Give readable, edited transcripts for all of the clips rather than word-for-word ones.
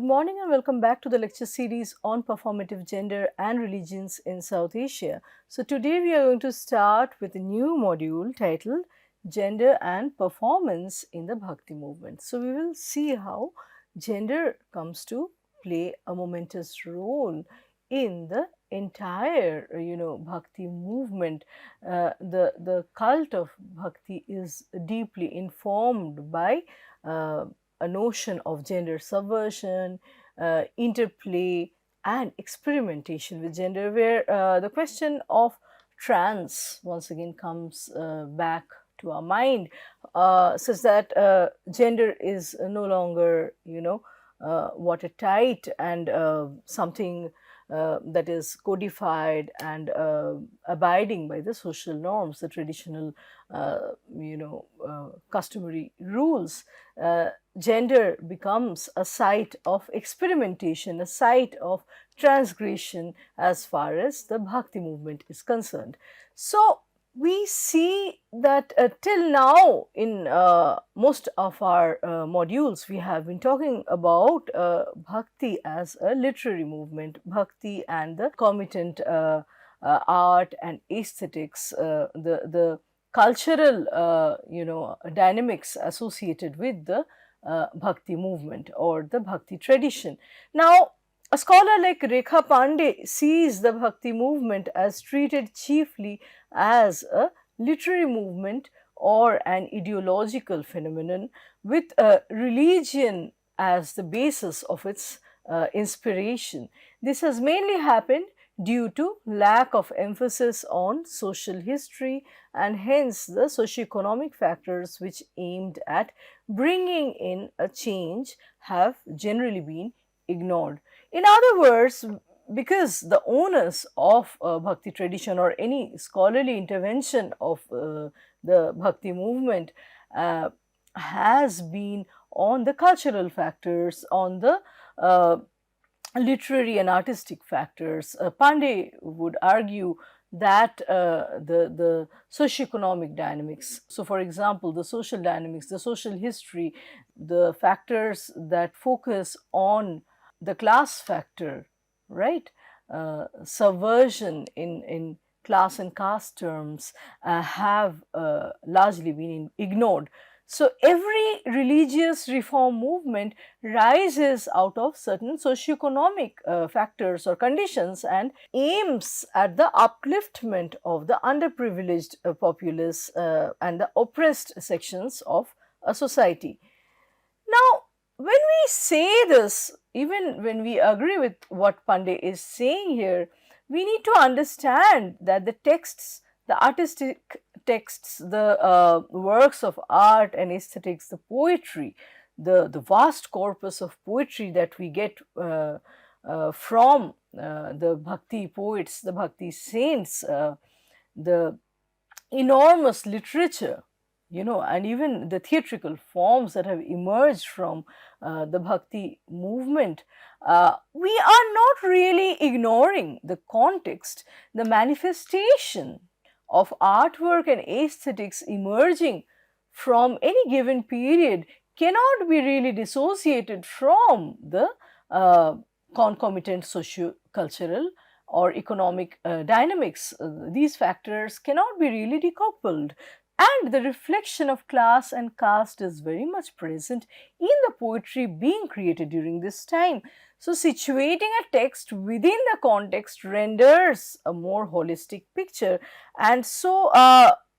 morning and welcome back to the lecture series on performative gender and religions in South Asia. So today we are going to start with a new module titled Gender and Performance in the Bhakti Movement. So we will see how gender comes to play a momentous role in the entire Bhakti movement. The cult of Bhakti is deeply informed by a notion of gender subversion, interplay, and experimentation with gender, where the question of trans once again comes back to our mind, such that gender is no longer, watertight and something that is codified and abiding by the social norms, the traditional, customary rules. Gender becomes a site of experimentation, a site of transgression as far as the Bhakti movement is concerned. So, we see that till now in most of our modules we have been talking about Bhakti as a literary movement, Bhakti and the concomitant art and aesthetics, the cultural dynamics associated with the Bhakti movement or the Bhakti tradition. Now, a scholar like Rekha Pandey sees the Bhakti movement as treated chiefly as a literary movement or an ideological phenomenon with a religion as the basis of its inspiration. This has mainly happened due to lack of emphasis on social history and hence the socioeconomic factors which aimed at bringing in a change have generally been ignored. In other words, because the onus of Bhakti tradition or any scholarly intervention of the Bhakti movement has been on the cultural factors, on the literary and artistic factors. Pandey would argue that the socioeconomic dynamics, so for example, the social dynamics, the social history, the factors that focus on the class factor, right? Subversion in class and caste terms have largely been ignored. So, every religious reform movement rises out of certain socioeconomic factors or conditions and aims at the upliftment of the underprivileged populace and the oppressed sections of a society. Now, when we say this, even when we agree with what Pandey is saying here, we need to understand that the texts, the artistic texts, the works of art and aesthetics, the poetry, the vast corpus of poetry that we get from the Bhakti poets, the Bhakti saints, the enormous literature, and even the theatrical forms that have emerged from the Bhakti movement, we are not really ignoring the context, the manifestation of artwork and aesthetics emerging from any given period cannot be really dissociated from the concomitant socio-cultural or economic dynamics. These factors cannot be really decoupled. And the reflection of class and caste is very much present in the poetry being created during this time. So, situating a text within the context renders a more holistic picture. And so,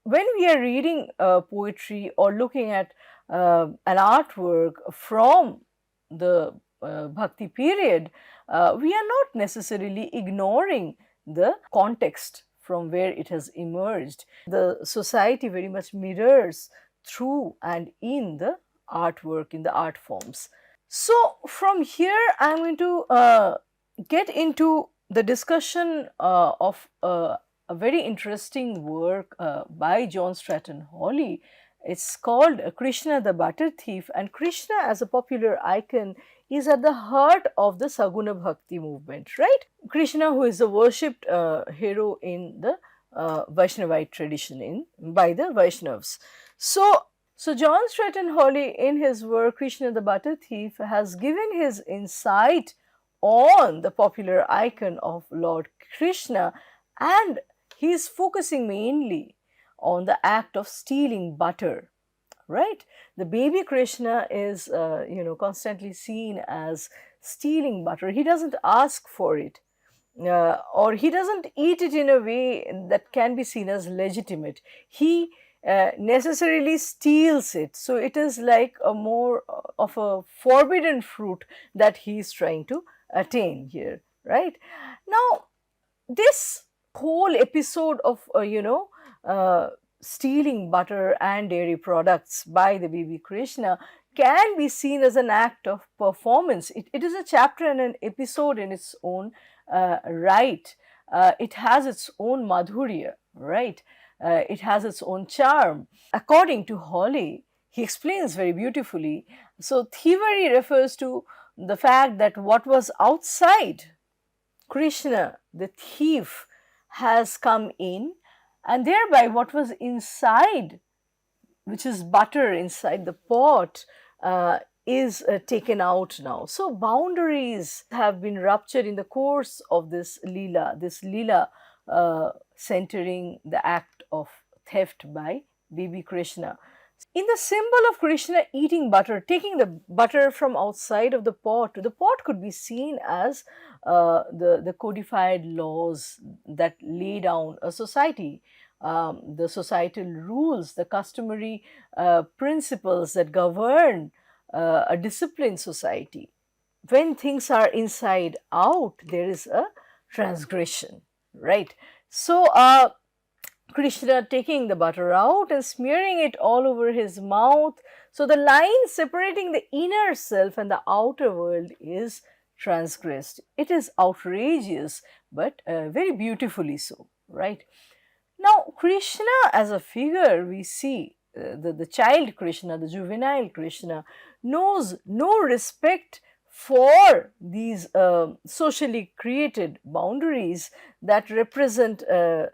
when we are reading poetry or looking at an artwork from the Bhakti period, we are not necessarily ignoring the context from where it has emerged. The society very much mirrors through and in the artwork, in the art forms. So, from here I am going to get into the discussion of a very interesting work by John Stratton Hawley. It's called Krishna the Butter Thief, and Krishna as a popular icon is at the heart of the Saguna Bhakti movement, right? Krishna, who is the worshipped hero in the Vaishnavite tradition by the Vaishnavas. So, So John Stratton Hawley, in his work Krishna the Butter Thief, has given his insight on the popular icon of Lord Krishna, and he is focusing mainly on the act of stealing butter, right? The baby Krishna is, constantly seen as stealing butter. He doesn't ask for it, or he doesn't eat it in a way that can be seen as legitimate. He necessarily steals it. So it is like a more of a forbidden fruit that he is trying to attain here, right? Now, this whole episode of stealing butter and dairy products by the baby Krishna can be seen as an act of performance. It is a chapter and an episode in its own right. It has its own madhurya, right? It has its own charm. According to Hawley, he explains very beautifully. So, thievery refers to the fact that what was outside Krishna, the thief, has come in, and thereby what was inside, which is butter inside the pot, is taken out now. So boundaries have been ruptured in the course of this lila centering the act of theft by baby Krishna. In the symbol of Krishna eating butter, taking the butter from outside of the pot could be seen as the codified laws that lay down a society, the societal rules, the customary principles that govern a disciplined society. When things are inside out, there is a transgression, right? So, Krishna taking the butter out and smearing it all over his mouth. So, the line separating the inner self and the outer world is transgressed. It is outrageous, but very beautifully so, right? Now, Krishna as a figure, we see the child Krishna, the juvenile Krishna, knows no respect for these socially created boundaries that represent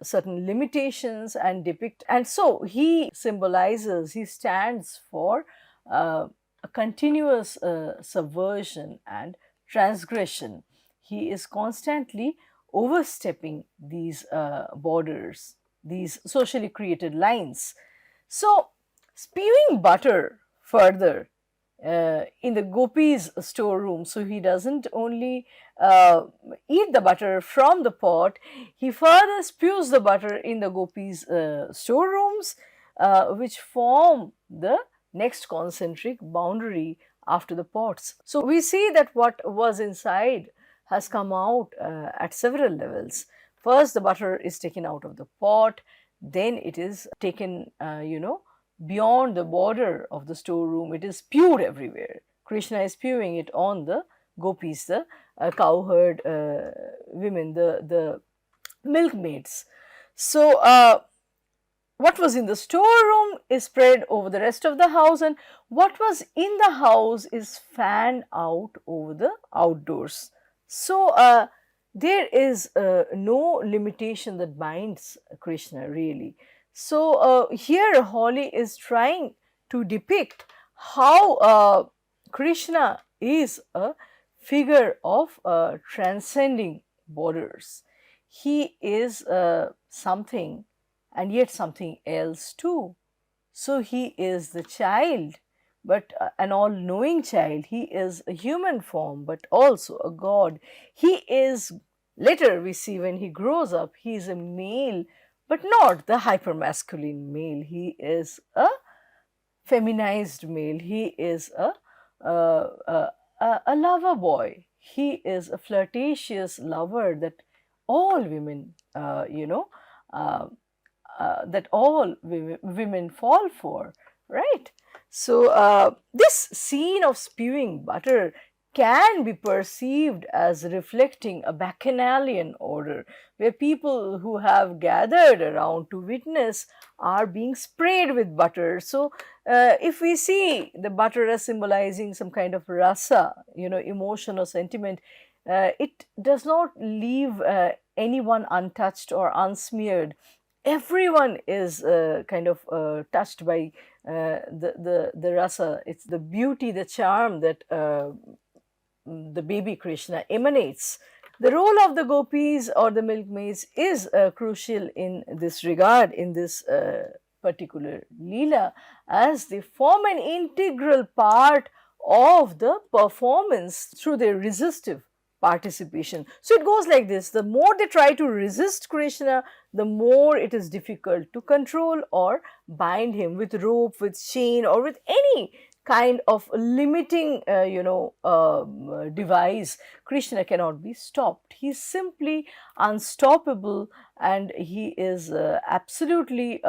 certain limitations and depict. And so he symbolizes, he stands for a continuous subversion and transgression. He is constantly overstepping these borders, these socially created lines. So, spewing butter further in the gopis' storeroom, so he doesn't only eat the butter from the pot, he further spews the butter in the gopis' storerooms, which form the next concentric boundary after the pots. So, we see that what was inside has come out at several levels. First, the butter is taken out of the pot, then it is taken, beyond the border of the storeroom. It is spewed everywhere. Krishna is spewing it on the gopis, the cowherd women, the milkmaids. So, what was in the storeroom is spread over the rest of the house, and what was in the house is fanned out over the outdoors. So, there is no limitation that binds Krishna really. So, here Hawley is trying to depict how Krishna is a figure of transcending borders. He is something and yet something else too. So, he is the child, but an all-knowing child. He is a human form, but also a god. He is, later we see when he grows up, he is a male, but not the hypermasculine male. He is a feminized male. He is a lover boy. He is a flirtatious lover that all women, that all women fall for, right? So, this scene of spewing butter can be perceived as reflecting a bacchanalian order, where people who have gathered around to witness are being sprayed with butter. So, if we see the butter as symbolizing some kind of rasa, emotion or sentiment, it does not leave anyone untouched or unsmeared. Everyone is kind of touched by the rasa, it's the beauty, the charm that the baby Krishna emanates. The role of the gopis or the milkmaids is crucial in this regard, in this particular leela, as they form an integral part of the performance through their resistive participation. So it goes like this: the more they try to resist Krishna, the more it is difficult to control or bind him with rope, with chain, or with any kind of limiting device. Krishna cannot be stopped. He is simply unstoppable, and he is absolutely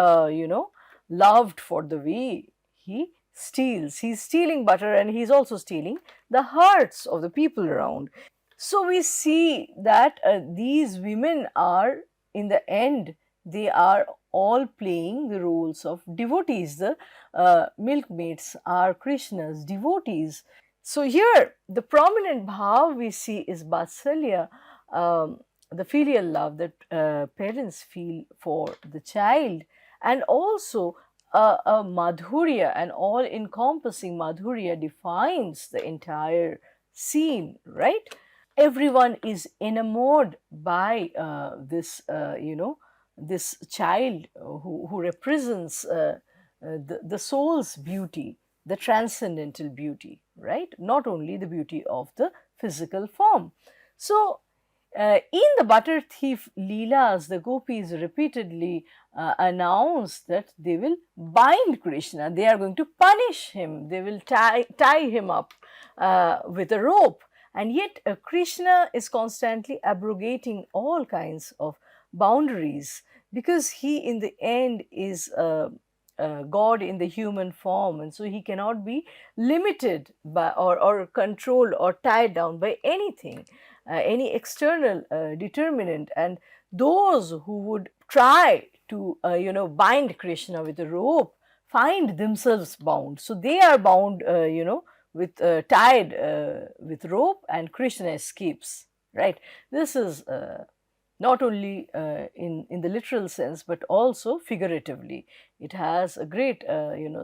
loved for the way he steals. He's stealing butter, and he's also stealing the hearts of the people around. So we see that these women are, in the end, they are all playing the roles of devotees. The milkmaids are Krishna's devotees. So here, the prominent bhav we see is Vatsalya, the filial love that parents feel for the child, and also a madhurya, an all-encompassing madhurya defines the entire scene, right? Everyone is enamored by this child who represents the soul's beauty, the transcendental beauty, right? Not only the beauty of the physical form. So in the butter thief leelas, the gopis repeatedly announce that they will bind Krishna. They are going to punish him. They will tie him up with a rope. And yet Krishna is constantly abrogating all kinds of boundaries, because he in the end is God in the human form, and so he cannot be limited by or controlled or tied down by anything, any external determinant. And those who would try to bind Krishna with a rope find themselves bound. So they are bound with tied with rope, and Krishna escapes, right? This is not only in the literal sense, but also figuratively. It has a great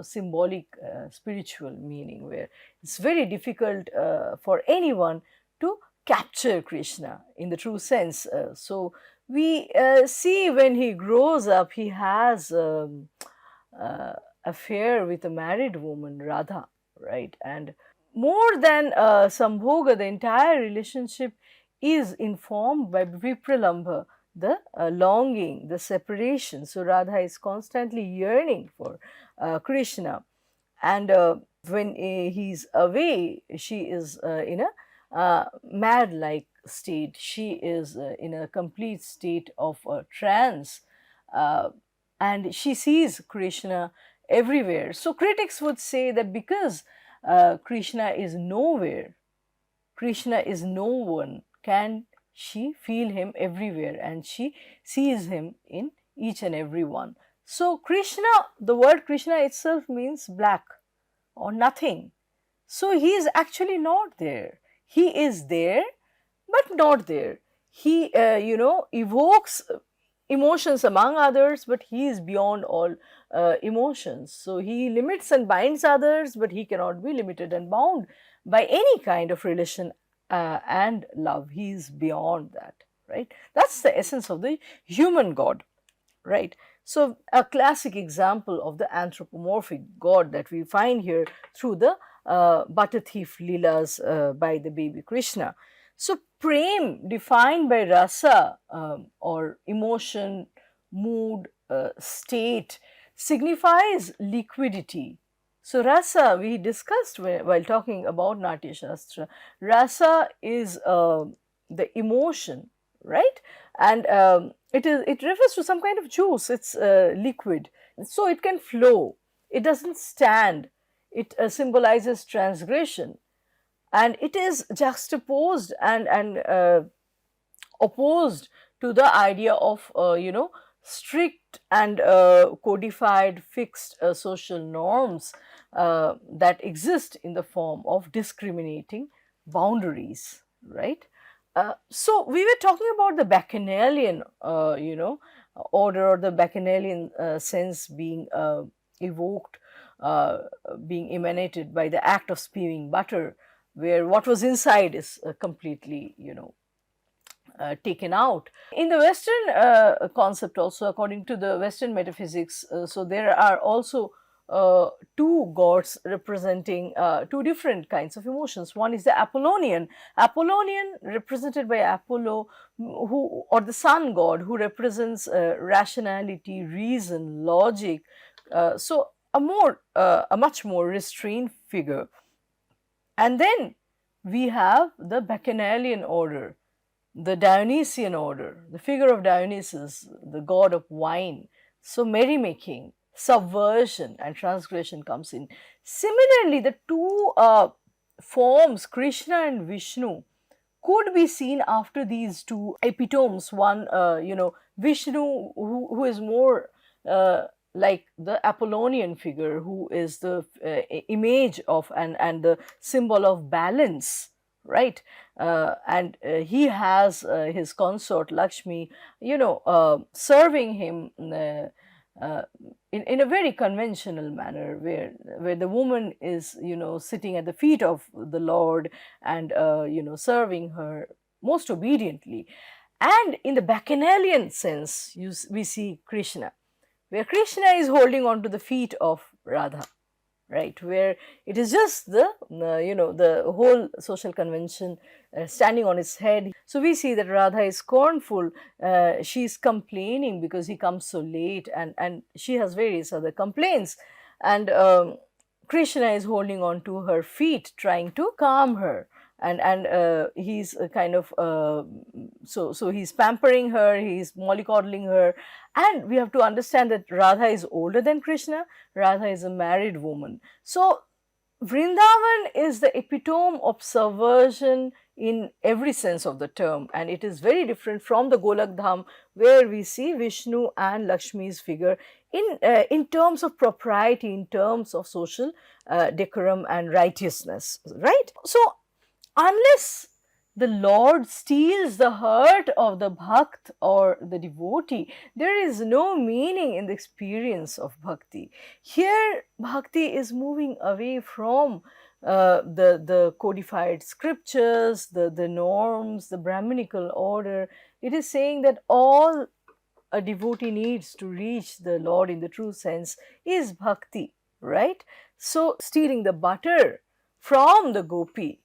symbolic spiritual meaning, where it's very difficult for anyone to capture Krishna in the true sense. So we see when he grows up, he has affair with a married woman, Radha, right? And more than Sambhoga, the entire relationship is informed by Vipralambha, the longing, the separation. So Radha is constantly yearning for Krishna, and when he's away, she is in a mad-like state. She is in a complete state of trance, and she sees Krishna everywhere. So critics would say that because Krishna is nowhere, Krishna is no one, can she feel him everywhere, and she sees him in each and every one. So Krishna, the word Krishna itself means black or nothing. So he is actually not there. He is there, but not there. He, evokes emotions among others, but he is beyond all emotions. So he limits and binds others, but he cannot be limited and bound by any kind of relation and love. He is beyond that, right? That's the essence of the human God, right? So a classic example of the anthropomorphic God that we find here through the butter thief leelas by the baby Krishna. So prem, defined by rasa or emotion, mood, state, signifies liquidity. So rasa, we discussed while talking about Natya Shastra, rasa is the emotion, right? And it refers to some kind of juice. It's liquid, so it can flow. It doesn't stand. It symbolizes transgression, and it is juxtaposed and opposed to the idea of strict and codified fixed social norms that exist in the form of discriminating boundaries, right? So we were talking about the bacchanalian order, or the bacchanalian sense being evoked being emanated by the act of spewing butter, where what was inside is completely, taken out. In the Western concept, also according to the Western metaphysics, so there are also two gods representing two different kinds of emotions. One is the Apollonian. Apollonian, represented by Apollo, who, or the sun god, who represents rationality, reason, logic. So a much more restrained figure. And then we have the Bacchanalian order, the Dionysian order, the figure of Dionysus, the god of wine. So merrymaking, subversion, and transgression comes in. Similarly, the two forms, Krishna and Vishnu, could be seen after these two epitomes. One, Vishnu, who is more like the Apollonian figure, who is the image of and the symbol of balance, right? And he has his consort Lakshmi, serving him in a very conventional manner, where the woman is, sitting at the feet of the Lord and, serving her most obediently. And in the Bacchanalian sense, we see Krishna, where Krishna is holding on to the feet of Radha, right, where it is just the whole social convention standing on its head. So we see that Radha is scornful, she is complaining because he comes so late, and she has various other complaints, and Krishna is holding on to her feet, trying to calm her, and he's kind of so he's pampering her, he's mollycoddling her. And we have to understand that Radha is older than Krishna. Radha is a married woman. So Vrindavan is the epitome of subversion in every sense of the term, and it is very different from the Golak Dham, where we see Vishnu and Lakshmi's figure in terms of propriety, in terms of social decorum and righteousness, right? So unless the Lord steals the heart of the Bhakt or the devotee, there is no meaning in the experience of Bhakti. Here, Bhakti is moving away from the codified scriptures, the norms, the Brahminical order. It is saying that all a devotee needs to reach the Lord in the true sense is Bhakti, right? So, stealing the butter from the gopi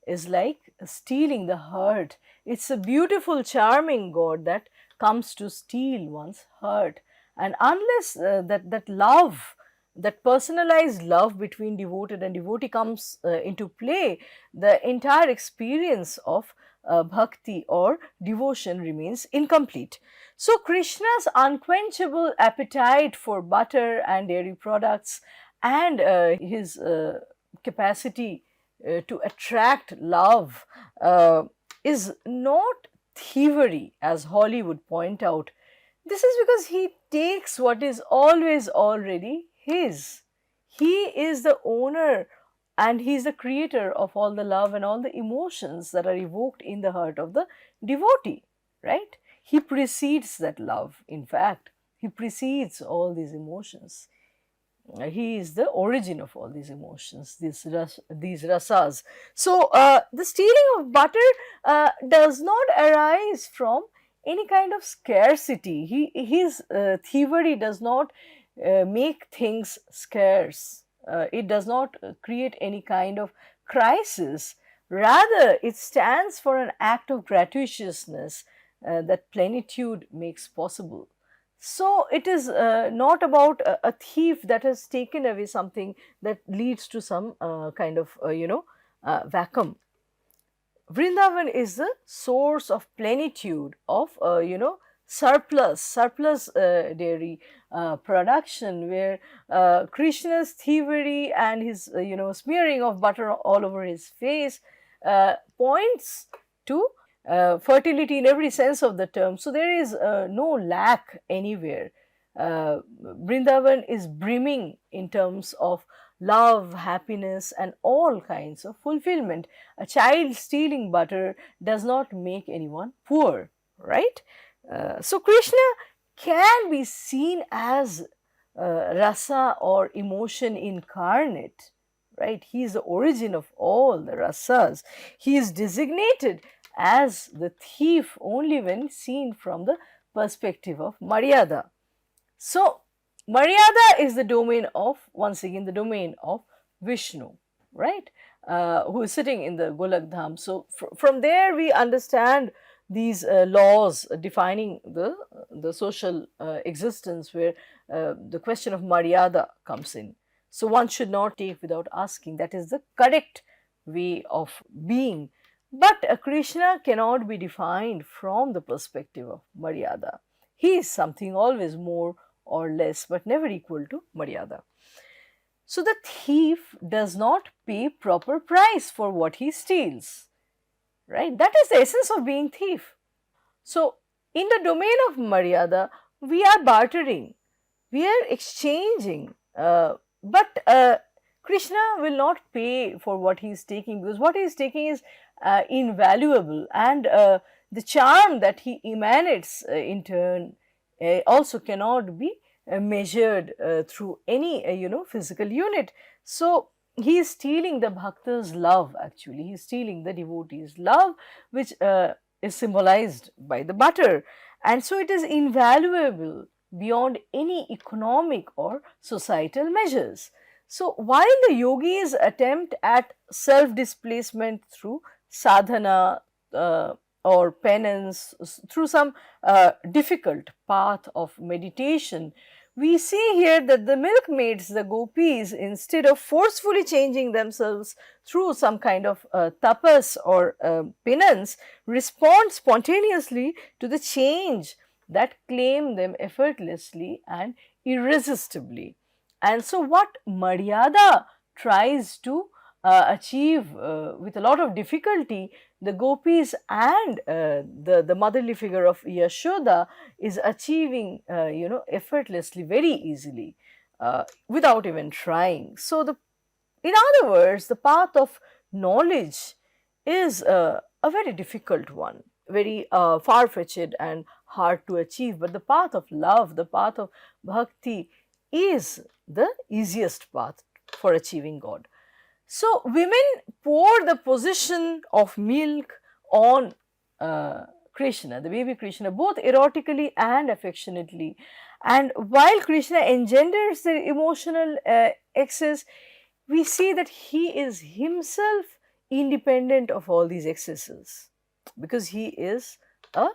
is like stealing the heart. It's a beautiful, charming God that comes to steal one's heart. And unless that love, that personalized love between devoted and devotee comes into play, the entire experience of bhakti or devotion remains incomplete. So Krishna's unquenchable appetite for butter and dairy products, and his capacity to attract love is not thievery, as Holly would point out. This is because he takes what is always already his. He is the owner and he is the creator of all the love and all the emotions that are evoked in the heart of the devotee, right? He precedes that love, in fact. He precedes all these emotions. He is the origin of all these emotions, these rasas. So, the stealing of butter does not arise from any kind of scarcity. His thievery does not make things scarce. It does not create any kind of crisis. Rather, it stands for an act of gratuitousness that plenitude makes possible. So it is not about a thief that has taken away something that leads to some kind of vacuum. Vrindavan is the source of plenitude, of surplus dairy production, where Krishna's thievery and his smearing of butter all over his face points to fertility in every sense of the term. So there is no lack anywhere. Vrindavan is brimming in terms of love, happiness, and all kinds of fulfillment. A child stealing butter does not make anyone poor, right? So Krishna can be seen as rasa or emotion incarnate, right? He is the origin of all the rasas. He is designated as the thief only when seen from the perspective of Maryada. So, Maryada is the domain of, once again, the domain of Vishnu, right? Who is sitting in the Golak Dham. So, from there we understand these laws defining the social existence, where the question of Maryada comes in. So, one should not take without asking. That is the correct way of being. But Krishna cannot be defined from the perspective of Maryada. He is something always more or less, but never equal to Maryada. So the thief does not pay proper price for what he steals, right? That is the essence of being thief. So in the domain of Maryada, we are bartering, we are exchanging, but Krishna will not pay for what he is taking, because what he is taking is invaluable, and the charm that he emanates in turn also cannot be measured through any physical unit. So he is stealing the bhakta's love. Actually, he is stealing the devotee's love, which is symbolized by the butter, and so it is invaluable beyond any economic or societal measures. So while the yogis attempt at self displacement through sadhana, or penance, through some difficult path of meditation, we see here that the milkmaids, the gopis, instead of forcefully changing themselves through some kind of tapas or penance, respond spontaneously to the change that claim them effortlessly and irresistibly. And so, what Maryada tries to achieve with a lot of difficulty, the gopis and the motherly figure of Yashoda is achieving, effortlessly, very easily, without even trying. So, in other words, the path of knowledge is a very difficult one, very far fetched and hard to achieve. But the path of love, the path of bhakti, is the easiest path for achieving God. So, women pour the position of milk on Krishna, the baby Krishna, both erotically and affectionately. And while Krishna engenders the emotional excess, we see that he is himself independent of all these excesses, because he is a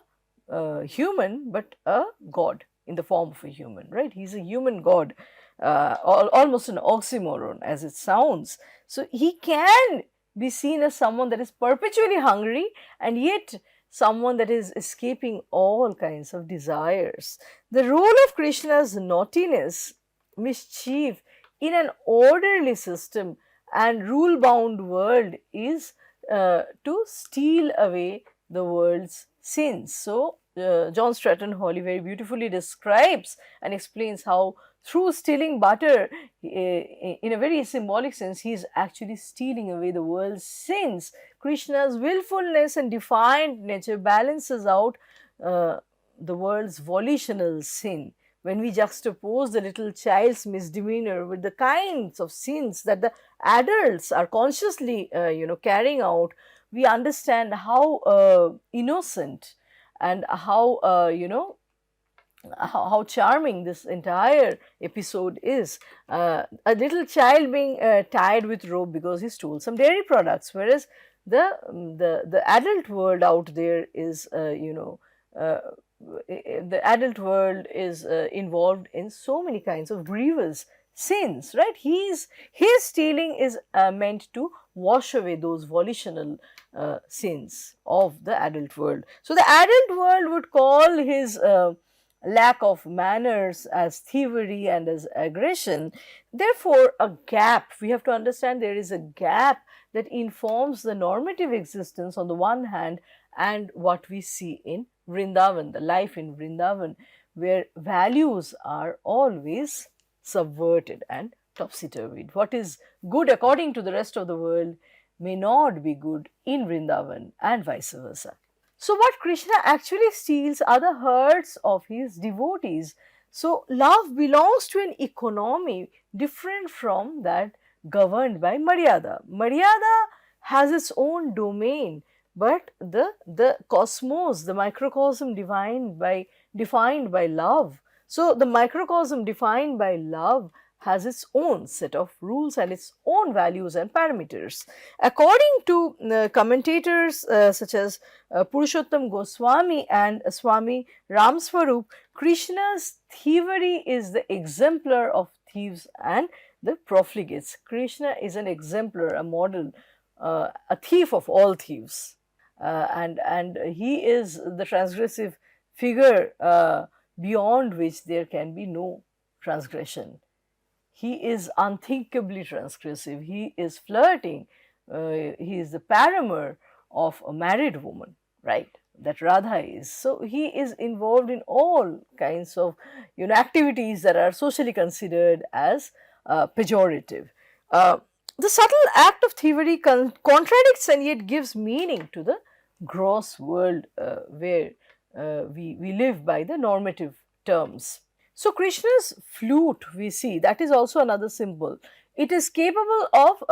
human but a god in the form of a human, right? He's a human god, almost an oxymoron as it sounds. So he can be seen as someone that is perpetually hungry, and yet someone that is escaping all kinds of desires. The role of Krishna's naughtiness, mischief in an orderly system and rule bound world is to steal away the world's sins. So, John Stratton Hawley very beautifully describes and explains how through stealing butter, in a very symbolic sense, he is actually stealing away the world's sins. Krishna's willfulness and defiant nature balances out the world's volitional sin. When we juxtapose the little child's misdemeanor with the kinds of sins that the adults are consciously, carrying out, we understand how innocent and how charming this entire episode is. A little child being tied with rope because he stole some dairy products, whereas the adult world out there is, the adult world is involved in so many kinds of grievous sins, right? His stealing is meant to wash away those volitional sins of the adult world. So the adult world would call his lack of manners as thievery and as aggression. Therefore, a gap, we have to understand there is a gap that informs the normative existence on the one hand and what we see in Vrindavan, the life in Vrindavan, where values are always subverted and topsy-turvy. What is good according to the rest of the world may not be good in Vrindavan, and vice versa. So what Krishna actually steals are the hearts of his devotees, So love belongs to an economy different from that governed by Maryada. Maryada has its own domain, but the cosmos, the microcosm defined by love. So the microcosm defined by love has its own set of rules and its own values and parameters. According to commentators such as Purushottam Goswami and Swami Ramswarup, Krishna's thievery is the exemplar of thieves and the profligates. Krishna is an exemplar, a model, a thief of all thieves, and he is the transgressive figure beyond which there can be no transgression. He is unthinkably transgressive. He is flirting. He is the paramour of a married woman, right? That Radha is. So he is involved in all kinds of activities that are socially considered as pejorative. Uh, the subtle act of thievery contradicts and yet gives meaning to the gross world where we live by the normative terms. So Krishna's flute, we see, that is also another symbol. It is capable of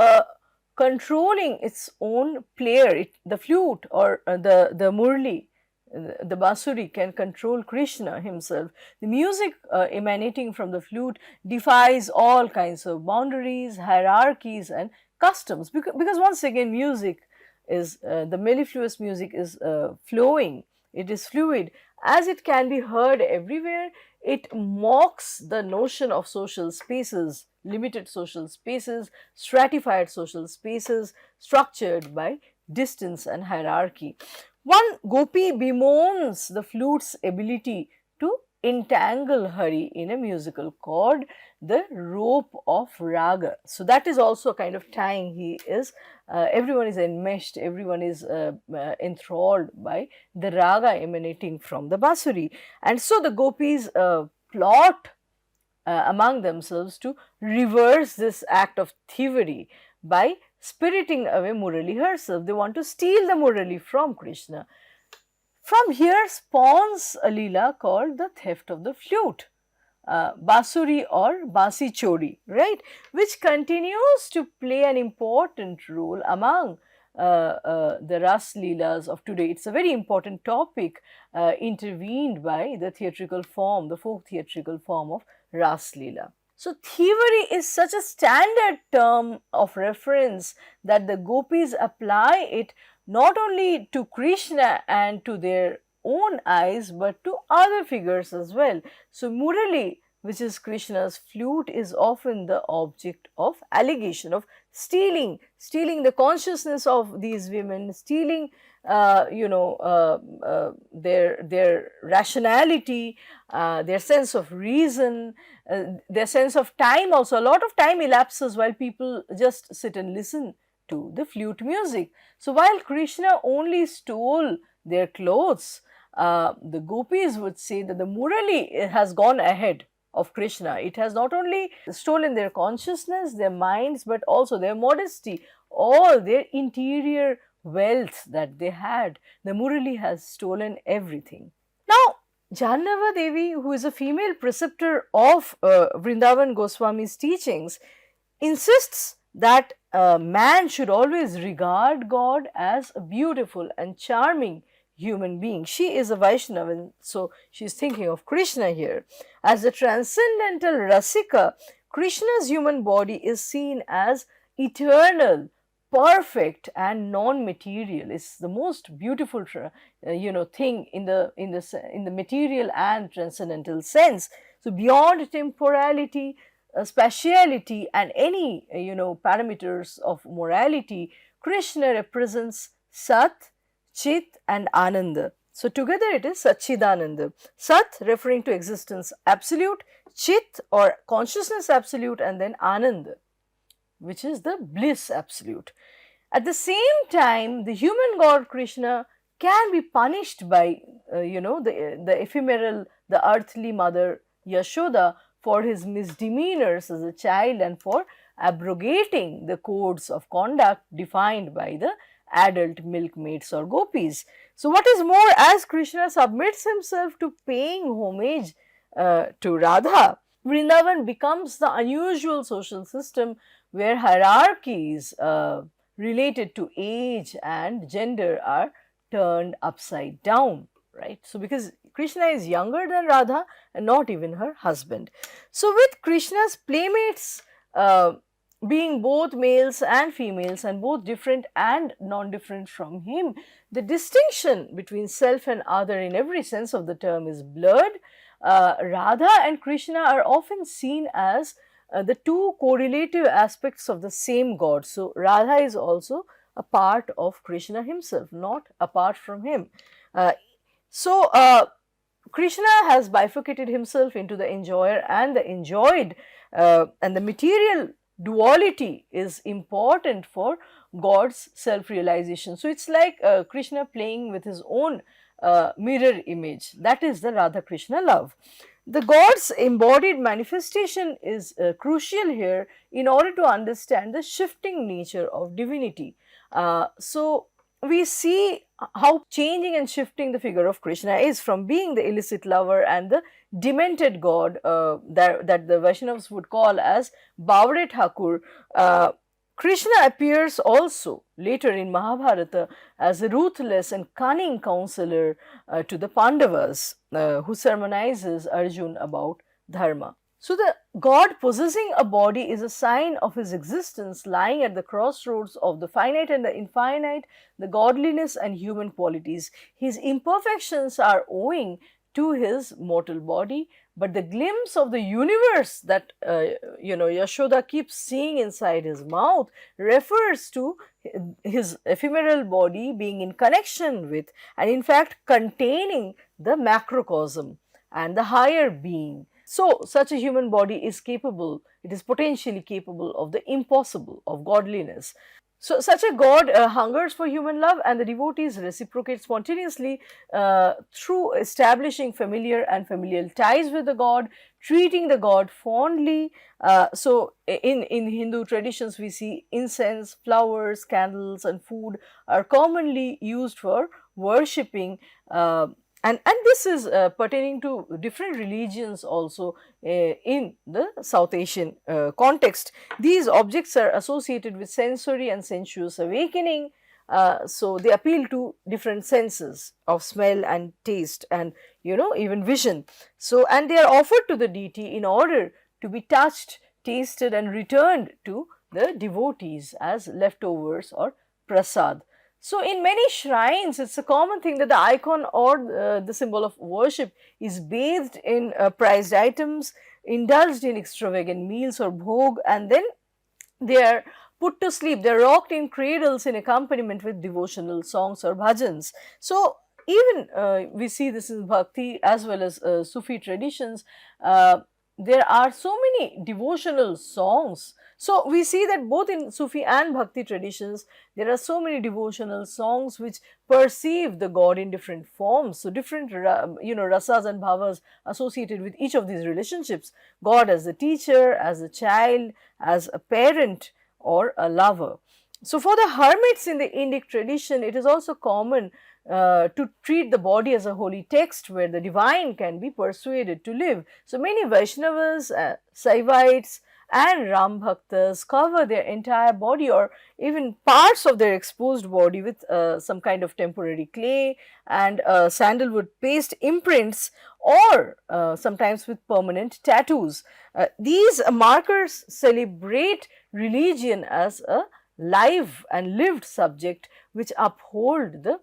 controlling its own player. The flute or the murli, the basuri can control Krishna himself. The music emanating from the flute defies all kinds of boundaries, hierarchies and customs, because once again music is the mellifluous music is flowing, it is fluid. As it can be heard everywhere, it mocks the notion of social spaces, limited social spaces, stratified social spaces structured by distance and hierarchy. One gopi bemoans the flute's ability to entangle Hari in a musical chord, the rope of raga. So that is also a kind of tying. He is, everyone is enmeshed, everyone is enthralled by the raga emanating from the basuri. And so the gopis plot among themselves to reverse this act of thievery by spiriting away Murali herself. They want to steal the Murali from Krishna. From here spawns a lila called the theft of the flute, basuri or basi chori, right, which continues to play an important role among the Ras Leelas of today. It's a very important topic intervened by the theatrical form, the folk theatrical form of Ras Leela. So, thievery is such a standard term of reference that the gopis apply it not only to Krishna and to their own eyes, but to other figures as well. So, Murali, which is Krishna's flute, is often the object of allegation of stealing the consciousness of these women, stealing their rationality, their sense of reason, their sense of time also. A lot of time elapses while people just sit and listen to the flute music. So while Krishna only stole their clothes, the gopis would say that the Murali has gone ahead of Krishna. It has not only stolen their consciousness, their minds, but also their modesty, all their interior wealth that they had. The Murali has stolen everything. Now, Jahannava Devi, who is a female preceptor of Vrindavan Goswami's teachings, insists that man should always regard God as a beautiful and charming human being. She is a Vaishnava, and so she is thinking of Krishna here. As a transcendental Rasika, Krishna's human body is seen as eternal, perfect and non-material. It's the most beautiful thing in the material and transcendental sense. So beyond temporality, spatiality and any parameters of morality, Krishna represents Sat, Chit and Ananda. So together it is Satchidananda. Sat referring to existence absolute, Chit or consciousness absolute, and then Ananda, which is the bliss absolute. At the same time, the human god Krishna can be punished by the ephemeral, the earthly mother Yashoda for his misdemeanors as a child and for abrogating the codes of conduct defined by the adult milkmaids or gopis. So what is more, as Krishna submits himself to paying homage to Radha, Vrindavan becomes the unusual social system where hierarchies related to age and gender are turned upside down, right? So, because Krishna is younger than Radha and not even her husband. So, with Krishna's playmates being both males and females and both different and non-different from him, the distinction between self and other in every sense of the term is blurred. Radha and Krishna are often seen as the two correlative aspects of the same God. So, Radha is also a part of Krishna himself, not apart from him. Uh, so, Krishna has bifurcated himself into the enjoyer and the enjoyed, and the material duality is important for God's self-realization. So, it's like Krishna playing with his own mirror image. That is the Radha Krishna love. The God's embodied manifestation is crucial here in order to understand the shifting nature of divinity. So, we see how changing and shifting the figure of Krishna is from being the illicit lover and the demented god that the Vaishnavas would call as Bavre Thakur. Krishna appears also later in Mahabharata as a ruthless and cunning counselor to the Pandavas who sermonizes Arjun about dharma. So, the God possessing a body is a sign of his existence lying at the crossroads of the finite and the infinite, the godliness and human qualities. His imperfections are owing to his mortal body, but the glimpse of the universe that Yashoda keeps seeing inside his mouth refers to his ephemeral body being in connection with and in fact containing the macrocosm and the higher being. So, such a human body is capable, it is potentially capable of the impossible, of godliness. So, such a God hungers for human love, and the devotees reciprocate spontaneously through establishing familiar and familial ties with the God, treating the God fondly. In Hindu traditions, we see incense, flowers, candles and food are commonly used for worshipping and this is pertaining to different religions also in the South Asian context. These objects are associated with sensory and sensuous awakening. So, they appeal to different senses of smell and taste and even vision. So, and they are offered to the deity in order to be touched, tasted and returned to the devotees as leftovers or prasad. So, in many shrines, it is a common thing that the icon or the symbol of worship is bathed in prized items, indulged in extravagant meals or bhog, and then they are put to sleep. They are rocked in cradles in accompaniment with devotional songs or bhajans. So, even we see this in Bhakti as well as Sufi traditions. There are so many devotional songs. So, we see that both in Sufi and Bhakti traditions, there are so many devotional songs which perceive the God in different forms. So, different rasas and bhavas associated with each of these relationships. God as a teacher, as a child, as a parent or a lover. So, for the hermits in the Indic tradition, it is also common to treat the body as a holy text where the divine can be persuaded to live. So, many Vaishnavas, Saivites and Ram Bhaktas cover their entire body or even parts of their exposed body with some kind of temporary clay and sandalwood paste imprints or sometimes with permanent tattoos. These markers celebrate religion as a live and lived subject which uphold the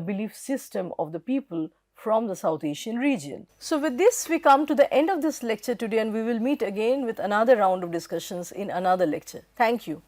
belief system of the people from the South Asian region. So, with this we come to the end of this lecture today, and we will meet again with another round of discussions in another lecture. Thank you.